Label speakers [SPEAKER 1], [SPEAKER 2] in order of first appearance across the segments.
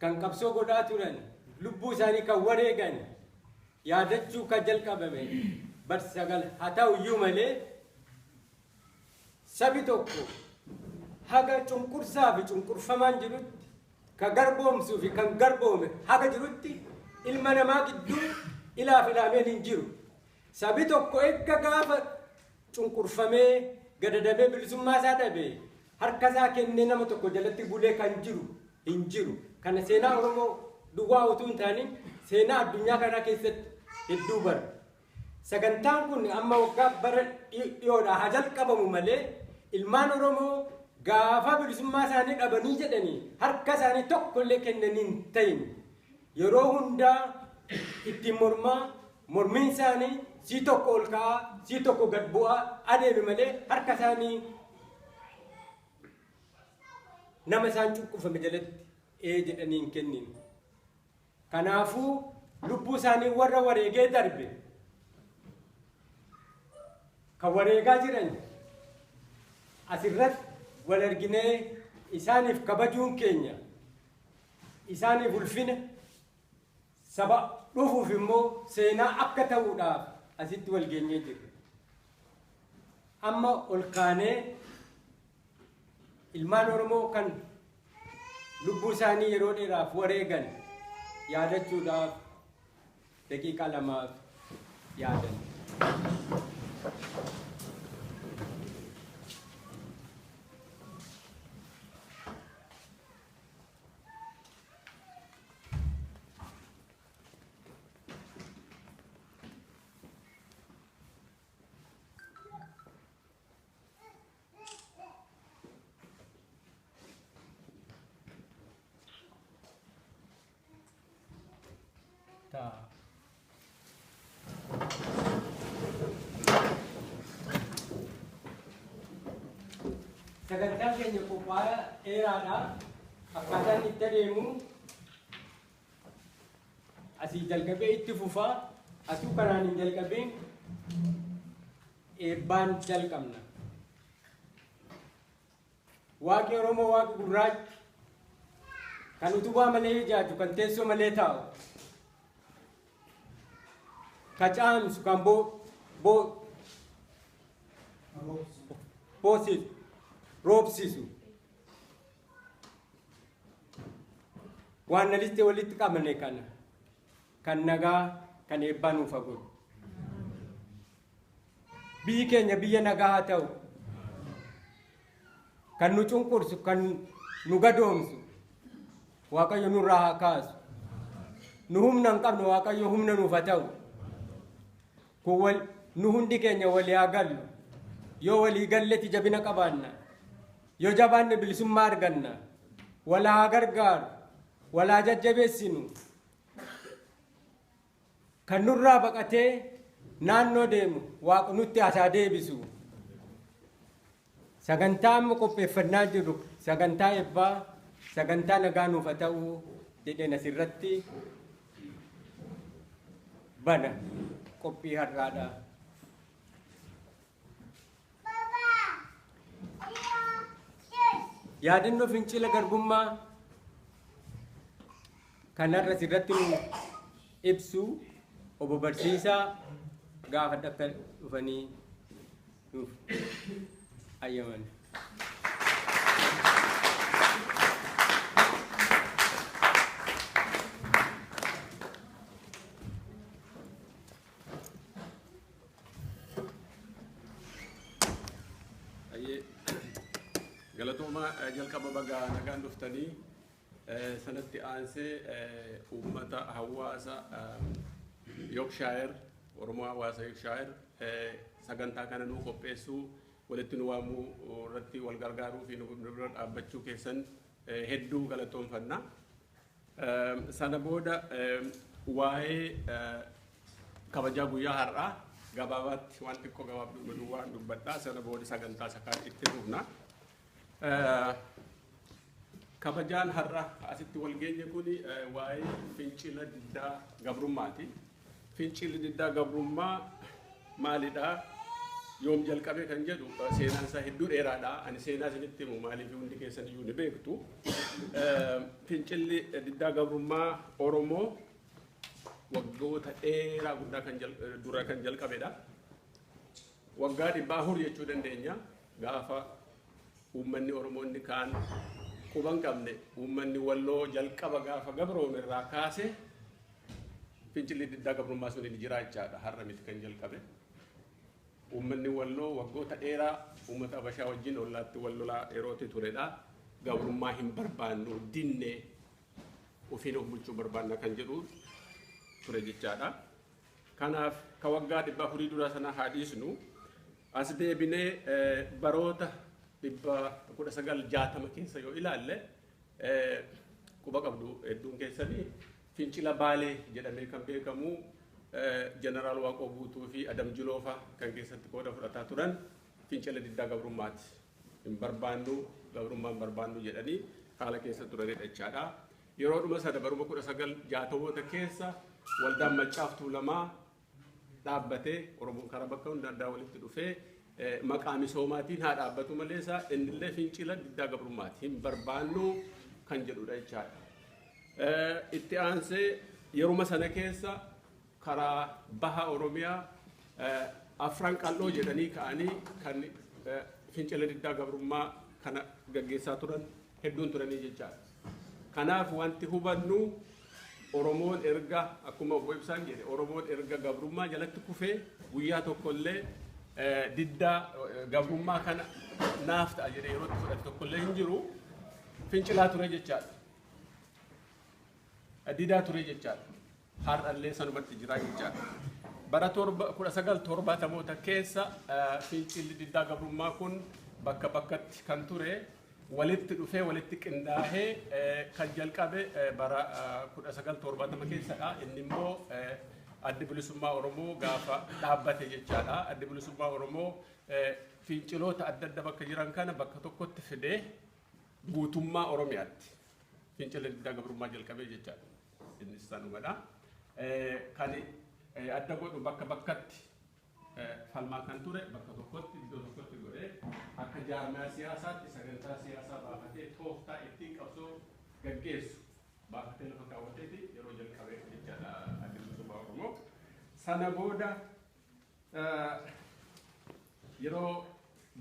[SPEAKER 1] kan qabsoo godhaa turan lubbuu isaanii kan wareegan yaadachuu kan jalqabame bar 9 haa ta'u iyyuu malee sabi tokko haga cunqursaa fi cunqurfamaan jirutti kan garboomsuu fi kan garboome haga jirutti ilma namaa gidduu ilaaf ilaameen hin jiru. Sabi tokko eegga gaafa cunqurfamee gadadamee bilisummaa isaa dhabee harka isaa kennee nama tokko jalatti bulee kan jiru hin jiru. Kana seenaa Oromoo duwwaa utuu hin taane seenaa addunyaa kanaa keessatti hedduu bara. Sagantaan kun amma waggaa bara dhiyoodhaa haa jalqabamu malee ilmaan Oromoo gaafa bilisummaa isaanii dhabanii jedhanii harka isaanii tokkollee kennanii hin ta'in yeroo hundaa ittiin mormiin isaanii sii tokko ol ka'aa sii tokko gad bu'aa adeeme malee harka isaanii nama isaan cunqurfame jalatti jedhanii hin kennin. Kanaafuu lubbuu isaanii warra wareegee darbe kan wareegaa jiran asirratti wal arginee isaaniif kabajuun keenya isaaniif ulfina saba dhufuuf immoo seenaa akka ta'uudhaaf asitti wal geenyee jirra. Amma ol kaanee ilmaan Oromoo kan lubbuu isaanii yeroo dheeraaf wareegan yaadachuudhaaf daqiiqaa 2 yaadan. Sagantaan keenya qophaa'aa dheeraadha. Akkaataan itti adeemu asii jalqabee itti fufaa asuu kanaan hin jalqabeen eebbaan jalqabna. Waaqni Oromoo waaqa gurraacha kan utubaa malee ijaaju kan teessoo malee taa'u kan caamsu kan boosisu roobsisu waan naliste walitti qabne kana kan nagaa kan eebbaa nuuf godhu. Biyyi keenya biyya nagaa haa ta'u kan nu cunqursu kan nu gadoomsu Waaqayyo nurraa haa kaasu. Nu humna hin qabnu Waaqayyo humna nuuf haa ta'u. Kun nu hundi keenya walii haa gallu. Yoo walii galletti jabina qabaanna. Yoo jabaanne bilisummaa arganna. Walaa haa gargaaru. Walaa jajjabeessinu. Kan nurraa baqatee naannoo deemu Waaqa nutti haa deebisu. Sagantaa amma qopheeffannaa jiru sagantaa eebbaa sagantaa nagaa nuuf haa ta'u jedheen asirratti bana qophii har'aadha. Yaadannoo fincila garbummaa kanarra asirratti nu ibsu obbo Barsiisaa gaafa akka dhufanii nuuf ayyaman.
[SPEAKER 2] Galatoma jalqaba baga nagaan dhuftanii sanatti aansee uummata hawaasa Yorkshire Oromoo hawaasa Yorkshire sagantaa kana nu qopheessuu walitti nu waamuu irratti wal gargaaruu fi nu bira dhaabbachuu keessan hedduu galatoomfanna. Sana booda waa'ee kabajaa guyyaa har'aa gabaabaatti waan xiqqoo gabaabduu waan dubbadhaa sana booda sagantaa sakaan itti dhufna. Kabajaan har'a asitti wal geenye kuni waa'ee fincila diddaa gabrummaati. Fincilli diddaa gabrummaa maalidha? yoom jalqabe kan jedhu seenaan isaa hedduu dheeraadha. Ani seenaa isinitti himu maaliif hundi keessan iyyuu ni beektu. Fincilli diddaa gabrummaa Oromoo waggoota dheeraa guddaa dura kan jalqabedha. Waggaa 400 jechuu dandeenya. Gaafa uummanni Oromoo inni kaan quban qabne uummanni Walloo jalqaba gaafa gabroome irraa kaase fincilli diddaa gabrummaa sun ni jiraachaadha. Har'a miti kan jalqabe. Uummanni Walloo waggoota dheeraa uummata Habashaa wajjin ollaatti wallolaa yerootti turedha. Gabrummaa hin barbaannu dinne ofiin of bulchuu barbaanna kan jedhu ture jechaadha. Kanaaf ka waggaa 400 dura sana haa dhiisnu. As deebinee baroota 1960 keessa yoo ilaalle quba qabdu hedduun keessanii fincila Baalee jedhamee kan beekamu Jeneraal Waaqoo Guutuu fi Adam Jiloofa kan keessatti qooda fudhataa turan fincila diddaa gabrummaati. Hin barbaannu gabrummaan barbaannu jedhanii haala keessa turanidha jechaadha. Yeroodhuma sana baruma 1960 keessa waldaan Maccaaf Tuulamaa dhaabbatee Oromoon karaa bakka hunda addaa walitti dhufee maqaa misoomaatiin haa dhaabbatu malee isaa innillee fincila diddaa gabrummaati. Hin barbaannu kan jedhudha jechaadha. Itti aansee yeruma sana keessa karaa baha Oromiyaa afran qal'oo jedhanii ka'anii kan fincila diddaa gabrummaa kana gaggeessaa turan hedduun turanii jechaadha. Kanaaf wanti hubannu Oromoon erga akkuma obbo Ibsaan jedhe Oromoon erga gabrummaa jalatti kufee guyyaa tokkollee diddaa gabrummaa kana naaf ta'a jedhee yeroo fudhate tokkollee hin jiru fincilaa ture jechaadha. Didaa ture jechaadha. Har'allee sanumatti jira jechaadha. Bara 1970 keessa fincilli diddaa gabrummaa kun bakka bakkatti kan ture walitti dhufee walitti qindaahee kan jalqabe bara 1970 keessadha. Inni immoo addi bilisummaa Oromoo gaafa dhaabbate jechaadha. Addi bilisummaa Oromoo finciloota adda adda bakka jiran kana bakka tokkotti fidee guutummaa Oromiyaatti fincila diddaa gabrummaa jalqabee jechaadha. Innis sanumadha. Kan adda godhu bakka bakkatti falmaa kan ture bakka tokkotti iddoo tokkotti godhee akka jaarmaa siyaasaatti sagantaa siyaasaa baafatee tooftaa ittiin qabsoo gaggeessu baafatee lafa kaawwateeti yeroo jalqabee jechaadha adda bilisummaa Oromoo. Sana booda yeroo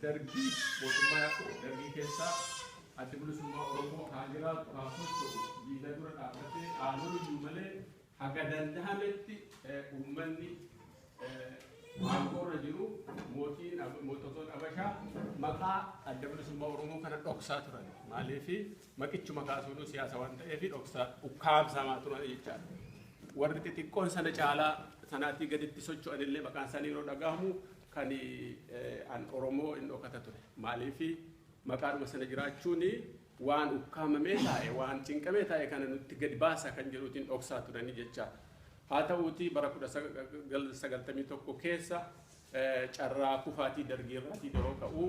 [SPEAKER 2] dargii mootummaa dargii keessaa adda bilisummaa Oromoo haa jiraatu haa socho'u diina dura dhaabbatee aanuu iyyuu malee haga danda'ametti uummanni aangoorra jiru mootota Habashaa maqaa adda bilisummaa Oromoo kana dhoksaa turan. Maaliif maqichuma kaasuun siyaasa waan ta'eef dhoksaa ukkaamsamaa turan jechaadha. Warri xixiqqoon sana caalaa sanaatii gaditti socho'an illee maqaan isaanii yeroo dhagahamu kan Oromoo hin dhokata ture. Maaliif maqaadhuma sana jiraachuun waan ukkaamamee taa'e waan cinqamee taa'e kana nutti gadi baasa kan jedhuutiin dhoksaa turanii jechaadha. Haa ta'uutii bara 1991 keessa carraa kufaatii dargii irraatii yeroo ka'u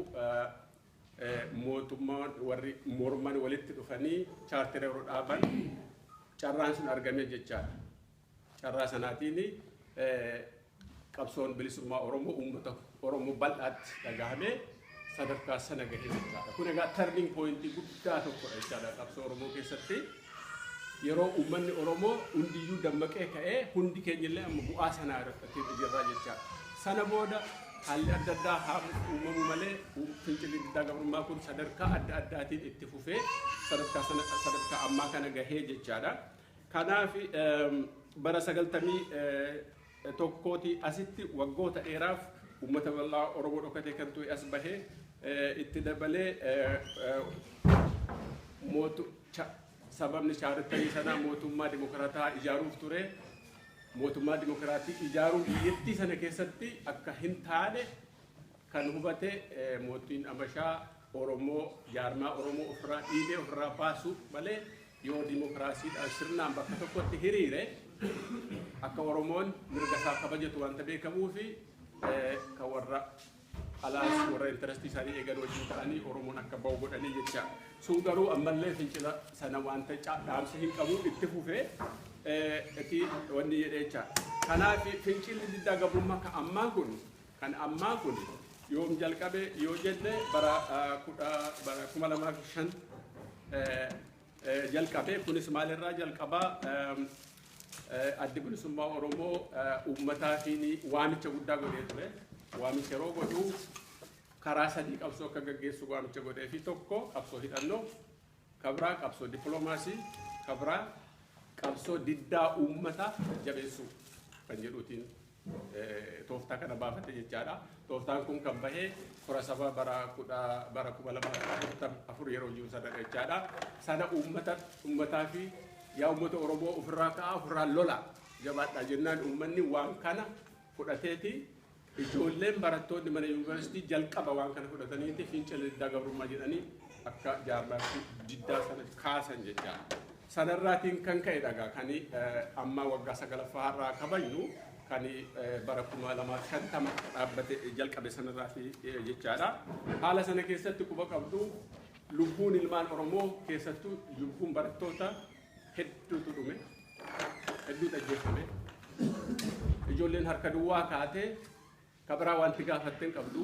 [SPEAKER 2] mootummaan warri morman walitti dhufanii chaartera yeroo dhaaban carraan sun argamee jechaadha. Carraa sanaatiin qabsoon bilisummaa Oromoo uummata Oromoo bal'aatti dhagahamee sadarkaa sana gahee jechaadha. Kun egaa turning pointii guddaa tokkodha jechaadha qabsoo Oromoo keessatti. Yeroo uummanni Oromoo hundiyyuu dammaqee ka'ee hundi keenyallee amma bu'aa sanaa irratti jirra jechaadha. Sana booda haalli adda addaa haa uumamu malee fincilli diddaa gabrummaa kun sadarkaa adda addaatiin itti fufee sadarkaa ammaa kana gahee jechaadha. Kanaaf bara 91 asitti waggoota dheeraaf uummata bal'aa Oromoo dhokatee kan ture as bahee itti dabalee sababni shaarettanii sanaa mootummaa dimokiraataa ijaaruuf ture. Mootummaa dimokiraatii ijaaruun biyyattii sana keessatti akka hin taane kan hubate mootiin Habashaa Oromoo jaarmaa Oromoo ofirraa dhiibee ofirraa baasu malee yoo dimokiraasiidhaan sirnaan bakka tokkotti hiriire akka Oromoon mirga isaa kabajatu wanta beekamuufi kan warra alaas warra intarastii isaanii eegan wajjin ta'anii Oromoon akka bahu godhanii jecha. Sun garuu ammallee fincila sana wanta dhaamsa hin qabu itti fufee itti wanni jedhee jecha. Kanaaf fincilli diddaa gabrummaa kan ammaa kun yoom jalqabe yoo jenne bara 2005 jalqabe kunis maalirraa jalqabaa addi bilisummaa Oromoo uummataa fi waamicha guddaa godhee ture. Waamicha yeroo godhu karaa sadii qabsoo akka gaggeessu waamicha godhee fi tokko qabsoo hidhannoo, kabraa qabsoo dippiloomaasii, kabraa qabsoo diddaa uummataa jabeessuu kan jedhuutiin tooftaa kana baafate jechaadha. Tooftaan kun kan bahee kora saba bara 2024 yeroo jiru sana jechaadha. Sana uummataa fi yaa uummata Oromoo ofirraa ka'aa ofirraa lola jabaadha jennaan uummanni waan kana fudhateeti. Ijoolleen barattoonni mana yuunivarsiitii jalqaba waan kana fudhataniiti fincila diddaa gabrummaa jedhanii akka jaarmaatti diddaa sana kaasan jechaadha. Sanarraatiin kan ka'e dhagaa kan amma waggaa 9ffaa irraa kabajnu kan bara 2050 dhaabbate jalqabe sanarraati jechaadha. Haala sana keessatti quba qabdu lubbuun ilmaan Oromoo keessattuu lubbuun barattoota hedduutu dhume, hedduutu ajjeefame. Ijoolleen harka duwwaa kaatee kabraa wanti gaafatteen qabdu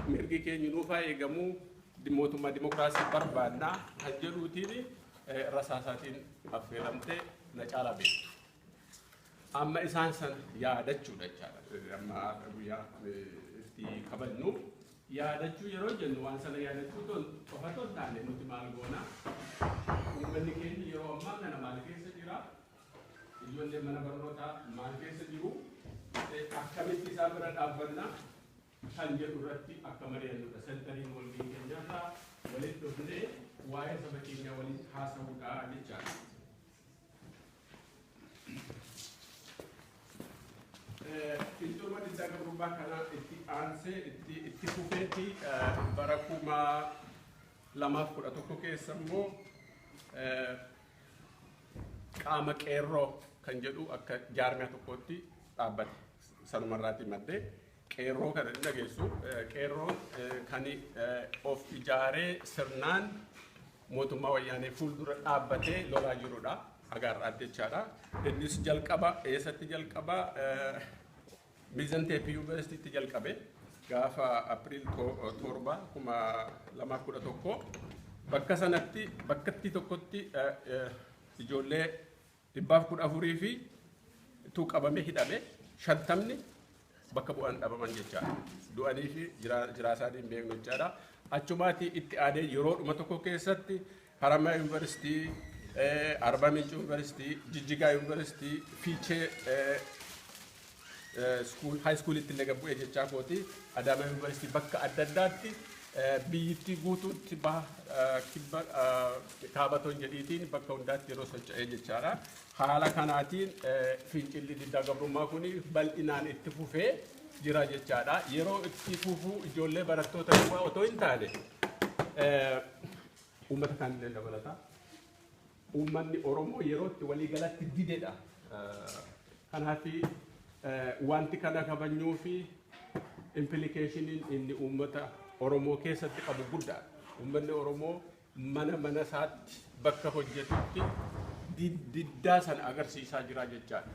[SPEAKER 2] mirgi keenya nuufaa eegamuu mootummaa dimokiraasii barbaannaa kan jedhuutiin rasaasaatiin affeelamtee na caalaa beektu. Amma isaan sana yaadachuudha jechaadha. Amma guyyaa itti kabajnu yaadachuu yeroo jennu waan sana yaadachuu qofatoo taane nuti maal goona? Uummanni keenya yeroo ammaa kana maal keessa jira? Ijoolleen mana barnootaa maal keessa jiru? Akkamitti isaan bira dhaabbannaa kan jedhu irratti akka mari'annudha. Sentariin walgahii keenyarraa walitti dhufnee waa'ee saba keenyaa waliin haasa'uudha jechaadha. Fincilma diddaa gabrummaa kana itti aansee itti fufeetti bara 2011 keessa immoo qaama qeerroo kan jedhu akka jaarmiyaa tokkotti dhaabbate. Sanumarraatti maddee qeerroo kana ni dhageessu. Qeerroon kan of ijaaree sirnaan mootummaa wayyaanee fuuldura dhaabbatee lolaa jirudha. Agaarraatti jechaadha. Innis jalqaba eessatti jalqaba Miizanteepi Yuunivarsiitiitti jalqabe gaafa Apiriil 7 2011 bakka sanatti bakkatti tokkotti ijoollee 114 fi tuuqabame hidhame 50 bakka bu'aan dhabaman jechaadha. Du'anii fi jiraasaanii hin beeknu jechaadha. Achumaatti itti aanee yeroo dhuma tokko keessatti Haramaya Yuunivarsiitii, Arbaa Minci Yuunivarsiitii, Jijjigaa Yuunivarsiitii, Fiichee high school itti illee gabbu'ee jechaa kooti. Adaamaa Yuunivarsiitii bakka adda addaatti biyyittii guutuutti kaabatoon jedhiitiin bakka hundaatti yeroo socho'ee jechaadha. Haala kanaatiin fincilli diddaa gabrummaa kun bal'inaan itti fufee jira jechaadha. Yeroo itti fufuu ijoollee barattoota duwwaa otoo hin taane uummata kan illee dabalata. Uummanni Oromoo yeroo itti waliigalatti didedha. Kanaaf wanti kana kabajnuu fi implikeeshiniin inni uummata Oromoo keessatti qabu guddaa. Uummanni Oromoo mana isaatti bakka hojjetutti diddaa sana agarsiisaa jira jechaadha.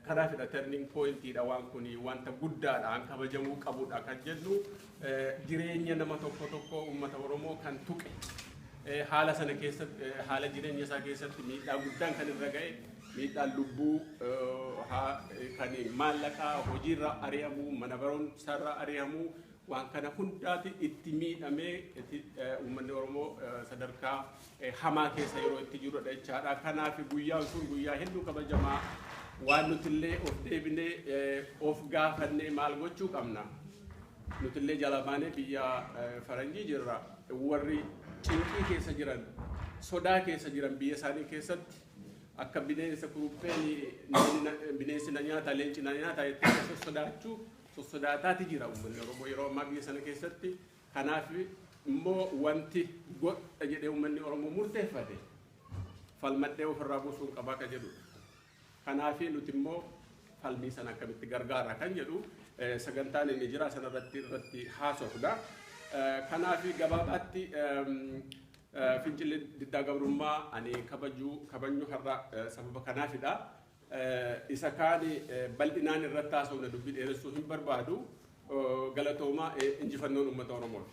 [SPEAKER 2] Kanaafidha turning pointiidha waan kun wanta guddaadha an kabajamuu qabudha kan jennu jireenya nama tokko uummata Oromoo kan tuqe haala sana keessatti haala jireenya isaa keessatti miidhaa guddaan kan irra ga'e miidhaan lubbuu kan maallaqaa hojiirra ari'amuu mana barumsaarra ari'amuu waan kana hundaati itti miidhamee uummanni Oromoo sadarkaa hamaa keessa yeroo itti jirudha jechaadha. Kanaaf guyyaan sun guyyaa hedduu kabajamaa waan nutillee of deebinee of gaafannee maal gochuu qabna. Nutillee jala baanee biyya faranjii jirra. Warri cinqii keessa jiran sodaa keessa jiran biyya isaanii keessatti akka bineensa kurupheen bineensi na nyaata leenci na nyaata jettee sodaachuu sodaataati jira uummanni Oromoo yeroo ammaa biyya sana keessatti. Kanaaf immoo wanti godha jedhee uummanni Oromoo murteeffate falmadhee ofirraa buusuun qabaa kan jedhudha. Kanaaf nuti immoo falmii sana akkamitti gargaara kan jedhu sagantaan inni jira sanarratti haasofna. Kanaaf gabaabaatti fincilli diddaa gabrummaa ani kabajnu har'a sababa kanaafidha. Isa kaan bal'inaan irratti haasofna dubbii dheeressuu hin barbaadu. galatoomaa injifannoon uummata Oromoo.